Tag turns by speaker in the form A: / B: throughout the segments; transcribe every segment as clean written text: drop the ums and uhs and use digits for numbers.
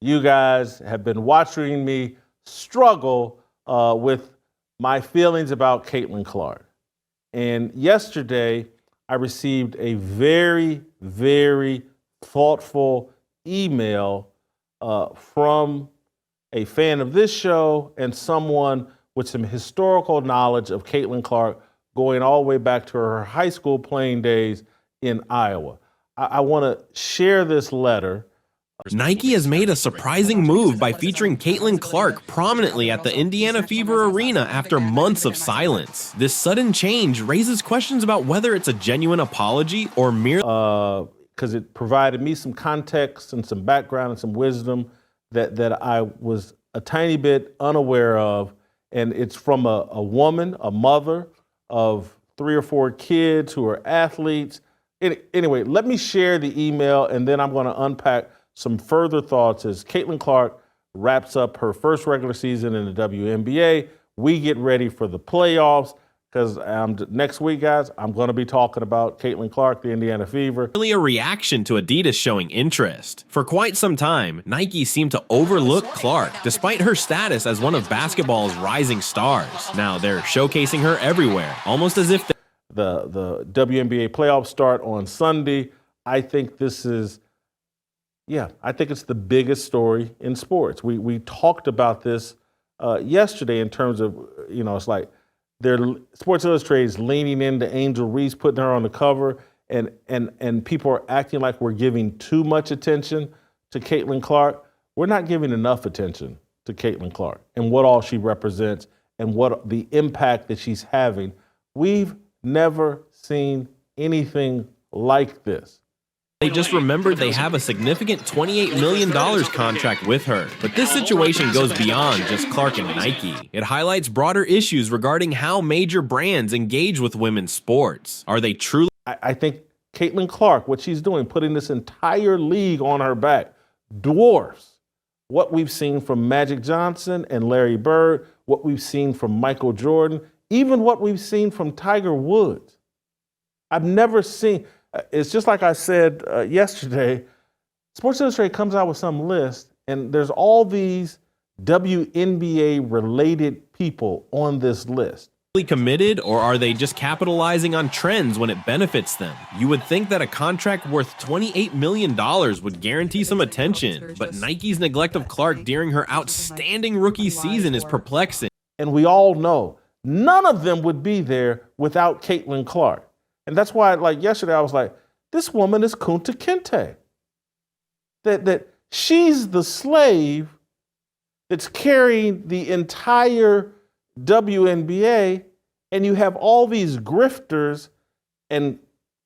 A: you guys have been watching me struggle with my feelings about Caitlin Clark. And yesterday, I received a very, very thoughtful email from a fan of this show and someone with some historical knowledge of Caitlin Clark going all the way back to her high school playing days in Iowa. I want to share this letter.
B: Nike has made a surprising move by featuring Caitlin Clark prominently at the Indiana Fever Arena after months of silence. This sudden change raises questions about whether it's a genuine apology or mere
A: because it provided me some context and some background and some wisdom that I was a tiny bit unaware of. And it's from a woman, a mother of 3 or 4 kids who are athletes. Anyway, let me share the email and then I'm going to unpack some further thoughts as Caitlin Clark wraps up her first regular season in the WNBA. We get ready for the playoffs because next week, guys, I'm going to be talking about Caitlin Clark, the Indiana Fever.
B: Really a reaction to Adidas showing interest. For quite some time, Nike seemed to overlook Clark, despite her status as one of basketball's rising stars. Now they're showcasing her everywhere, almost as if
A: the WNBA playoffs start on Sunday. I think this is, I think it's the biggest story in sports. We talked about this yesterday in terms of, it's like Sports Illustrated is leaning into Angel Reese, putting her on the cover, and people are acting like we're giving too much attention to Caitlin Clark. We're not giving enough attention to Caitlin Clark and what all she represents and what the impact that she's having. We've never seen anything like this.
B: They just remembered they have a significant $28 million contract with her. But this situation goes beyond just Clark and Nike. It highlights broader issues regarding how major brands engage with women's sports. Are they truly?
A: I think Caitlin Clark, what she's doing, putting this entire league on her back, dwarfs what we've seen from Magic Johnson and Larry Bird, what we've seen from Michael Jordan, even what we've seen from Tiger Woods. I've never seen... It's just like I said yesterday, Sports Illustrated comes out with some list, and there's all these WNBA-related people on this list.
B: Committed, or are they just capitalizing on trends when it benefits them? You would think that a contract worth $28 million would guarantee some attention, but Nike's neglect of Clark during her outstanding rookie season is perplexing.
A: And we all know none of them would be there without Caitlin Clark. And that's why, like yesterday, I was like, this woman is Kunta Kinte. That she's the slave that's carrying the entire WNBA, and you have all these grifters and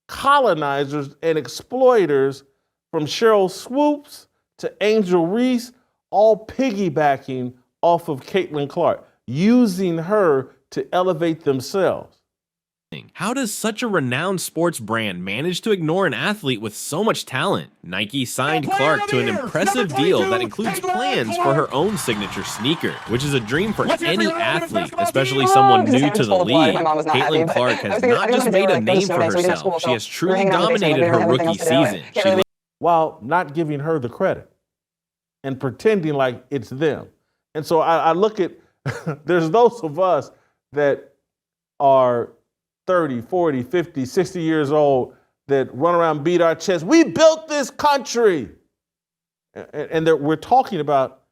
A: colonizers and exploiters from Cheryl Swoops to Angel Reese, all piggybacking off of Caitlin Clark, using her to elevate themselves.
B: How does such a renowned sports brand manage to ignore an athlete with so much talent? Nike signed Clark to an impressive deal that includes plans for her own signature sneaker, which is a dream for any athlete, especially someone new to the league. Caitlin Clark has not just made a name for herself, she has truly dominated her rookie season.
A: While not giving her the credit and pretending like it's them. And so I look at, there's those of us that are 30, 40, 50, 60 years old that run around, beat our chest. We built this country. And we're talking about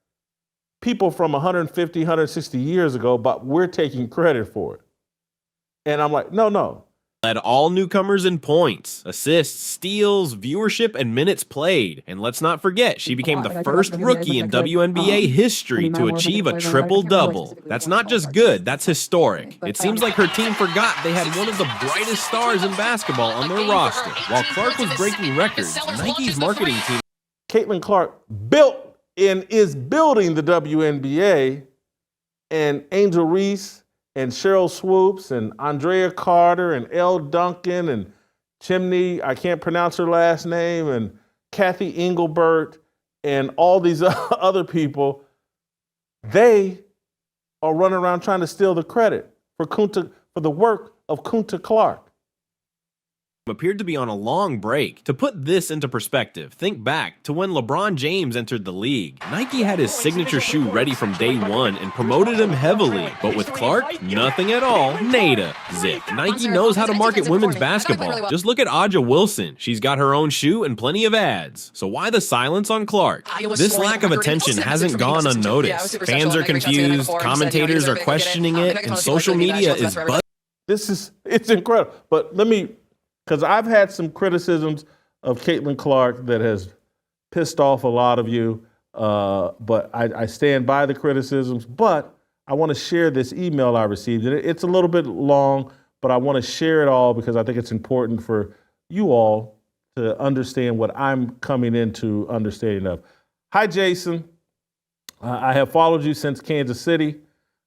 A: people from 150, 160 years ago, but we're taking credit for it. And I'm like, no.
B: Led all newcomers in points, assists, steals, viewership, and minutes played. And let's not forget, she became the first rookie in WNBA history to achieve a triple-double. That's not just good, that's historic. It seems like her team forgot they had one of the brightest stars in basketball on their roster. While Clark was breaking records, Nike's marketing team...
A: Caitlin Clark built and is building the WNBA, and Angel Reese and Cheryl Swoops and Andrea Carter and Elle Duncan and Chimney, I can't pronounce her last name, and Kathy Engelbert and all these other people, they are running around trying to steal the credit for the work of Kunta Clark.
B: appeared to be on a long break. To put this into perspective, think back to when LeBron James entered the league. Nike had his signature shoe ready from day one and promoted him heavily, but with Clark, nothing at all, nada, zip. Nike knows how to market women's basketball. Just look at Aja Wilson. She's got her own shoe and plenty of ads. So why the silence on Clark? This lack of attention hasn't gone unnoticed. Fans are confused, commentators are questioning it, and social media is buzzing.
A: It's incredible. But because I've had some criticisms of Caitlin Clark that has pissed off a lot of you, but I stand by the criticisms. But I want to share this email I received. It's a little bit long, but I want to share it all because I think it's important for you all to understand what I'm coming into understanding of. Hi, Jason. I have followed you since Kansas City.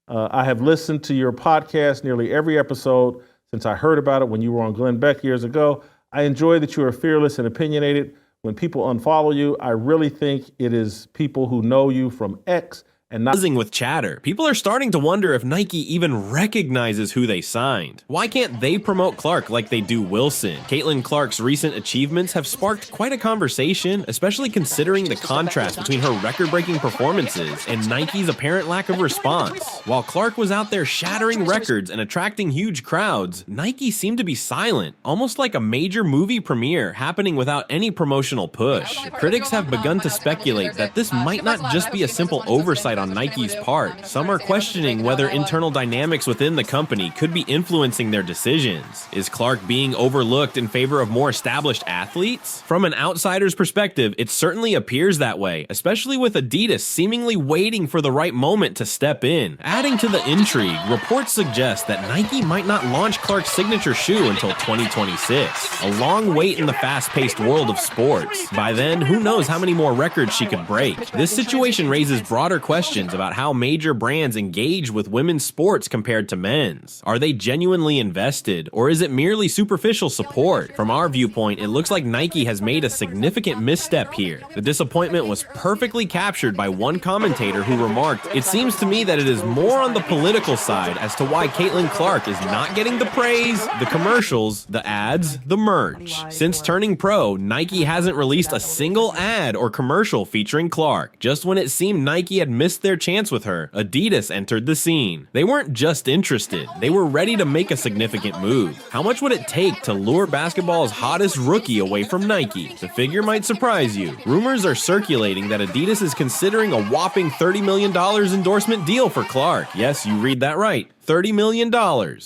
A: I have listened to your podcast nearly every episode since I heard about it when you were on Glenn Beck years ago. I enjoy that you are fearless and opinionated. When people unfollow you, I really think it is people who know you from X and not
B: buzzing with chatter. People are starting to wonder if Nike even recognizes who they signed. Why can't they promote Clark like they do Wilson? Caitlin Clark's recent achievements have sparked quite a conversation, especially considering the contrast between her record-breaking performances and Nike's apparent lack of response. While Clark was out there shattering records and attracting huge crowds, Nike seemed to be silent, almost like a major movie premiere happening without any promotional push. Critics have begun to speculate that this might not just be a simple oversight on Nike's part. Some are questioning whether internal dynamics within the company could be influencing their decisions. Is Clark being overlooked in favor of more established athletes? From an outsider's perspective, it certainly appears that way, especially with Adidas seemingly waiting for the right moment to step in. Adding to the intrigue, reports suggest that Nike might not launch Clark's signature shoe until 2026. A long wait in the fast-paced world of sports. By then, who knows how many more records she could break. This situation raises broader questions about how major brands engage with women's sports compared to men's. Are they genuinely invested, or is it merely superficial support? From our viewpoint, it looks like Nike has made a significant misstep here. The disappointment was perfectly captured by one commentator who remarked, "It seems to me that it is more on the political side as to why Caitlin Clark is not getting the praise, the commercials, the ads, the merch." Since turning pro, Nike hasn't released a single ad or commercial featuring Clark. Just when it seemed Nike had missed their chance with her, Adidas entered the scene. They weren't just interested, they were ready to make a significant move. How much would it take to lure basketball's hottest rookie away from Nike? The figure might surprise you. Rumors are circulating that Adidas is considering a whopping $30 million endorsement deal for Clark. Yes, you read that right. $30 million.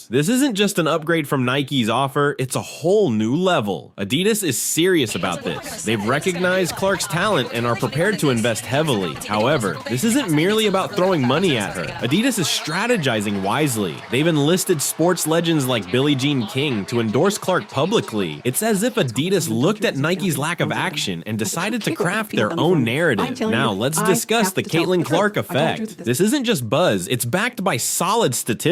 B: This isn't just an upgrade from Nike's offer, it's a whole new level. Adidas is serious about this. They've recognized Clark's talent and are prepared to invest heavily. However, this isn't merely about throwing money at her. Adidas is strategizing wisely. They've enlisted sports legends like Billie Jean King to endorse Clark publicly. It's as if Adidas looked at Nike's lack of action and decided to craft their own narrative. Now, let's discuss the Caitlin Clark effect. This isn't just buzz, it's backed by solid statistics.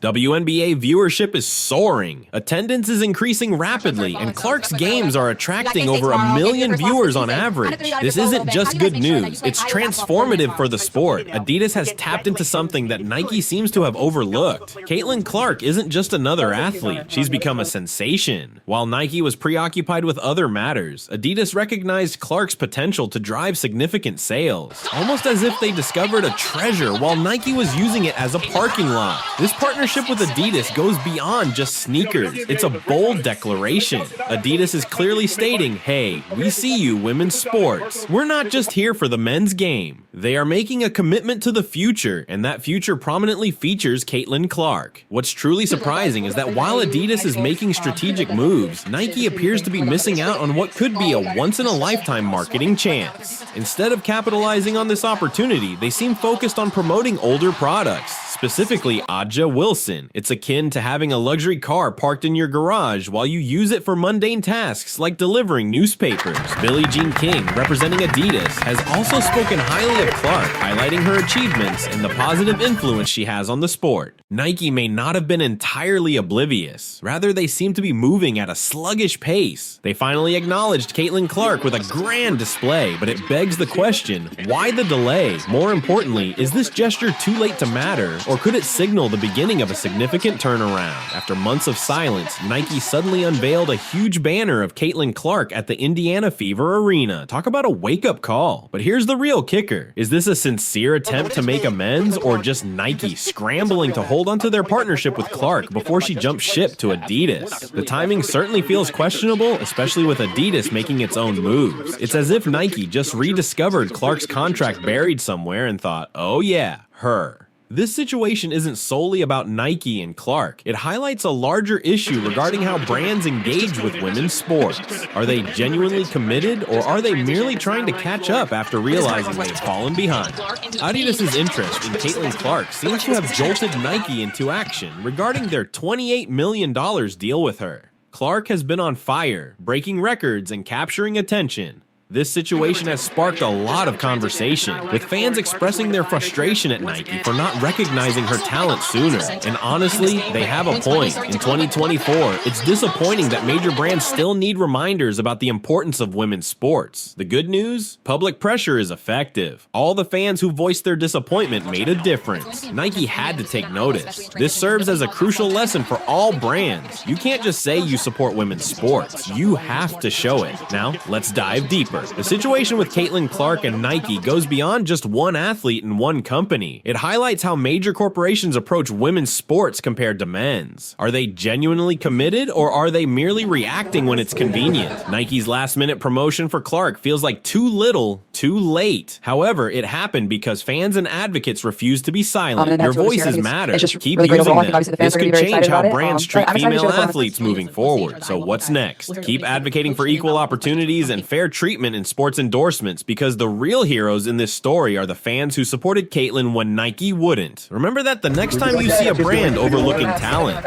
B: WNBA viewership is soaring. Attendance is increasing rapidly, and Clark's games are attracting over 1 million viewers on average. This isn't just good news, it's transformative for the sport. Adidas has tapped into something that Nike seems to have overlooked. Caitlin Clark isn't just another athlete, she's become a sensation. While Nike was preoccupied with other matters, Adidas recognized Clark's potential to drive significant sales. Almost as if they discovered a treasure while Nike was using it as a parking lot. This partnership with Adidas goes beyond just sneakers. It's a bold declaration. Adidas is clearly stating, hey, we see you, women's sports. We're not just here for the men's game. They are making a commitment to the future, and that future prominently features Caitlin Clark. What's truly surprising is that while Adidas is making strategic moves, Nike appears to be missing out on what could be a once-in-a-lifetime marketing chance. Instead of capitalizing on this opportunity, they seem focused on promoting older products, specifically Aja Wilson. It's akin to having a luxury car parked in your garage while you use it for mundane tasks like delivering newspapers. Billie Jean King, representing Adidas, has also spoken highly of Clark, highlighting her achievements and the positive influence she has on the sport. Nike may not have been entirely oblivious. Rather, they seem to be moving at a sluggish pace. They finally acknowledged Caitlin Clark with a grand display, but it begs the question, why the delay? More importantly, is this gesture too late to matter, Or could it signal the beginning of a significant turnaround? After months of silence, Nike suddenly unveiled a huge banner of Caitlin Clark at the Indiana Fever Arena. Talk about a wake-up call. But here's the real kicker. Is this a sincere attempt to make amends, or just Nike scrambling to hold onto their partnership with Clark before she jumped ship to Adidas? The timing certainly feels questionable, especially with Adidas making its own moves. It's as if Nike just rediscovered Clark's contract buried somewhere and thought, oh yeah, her. This situation isn't solely about Nike and Clark. It highlights a larger issue regarding how brands engage with women's sports. Are they genuinely committed, or are they merely trying to catch up after realizing they've fallen behind? Adidas' interest in Caitlin Clark seems to have jolted Nike into action regarding their $28 million deal with her. Clark has been on fire, breaking records and capturing attention. This situation has sparked a lot of conversation, with fans expressing their frustration at Nike for not recognizing her talent sooner. And honestly, they have a point. In 2024, it's disappointing that major brands still need reminders about the importance of women's sports. The good news? Public pressure is effective. All the fans who voiced their disappointment made a difference. Nike had to take notice. This serves as a crucial lesson for all brands. You can't just say you support women's sports. You have to show it. Now, let's dive deeper. The situation with Caitlin Clark and Nike goes beyond just one athlete and one company. It highlights how major corporations approach women's sports compared to men's. Are they genuinely committed, or are they merely reacting when it's convenient? Nike's last-minute promotion for Clark feels like too little, too late. However, it happened because fans and advocates refused to be silent. Your voices matter. Keep using them. This could change how brands treat female athletes moving forward. So what's next? Keep advocating for equal opportunities and fair treatment in sports endorsements, because the real heroes in this story are the fans who supported Caitlin when Nike wouldn't. Remember that the next time you see a brand overlooking talent.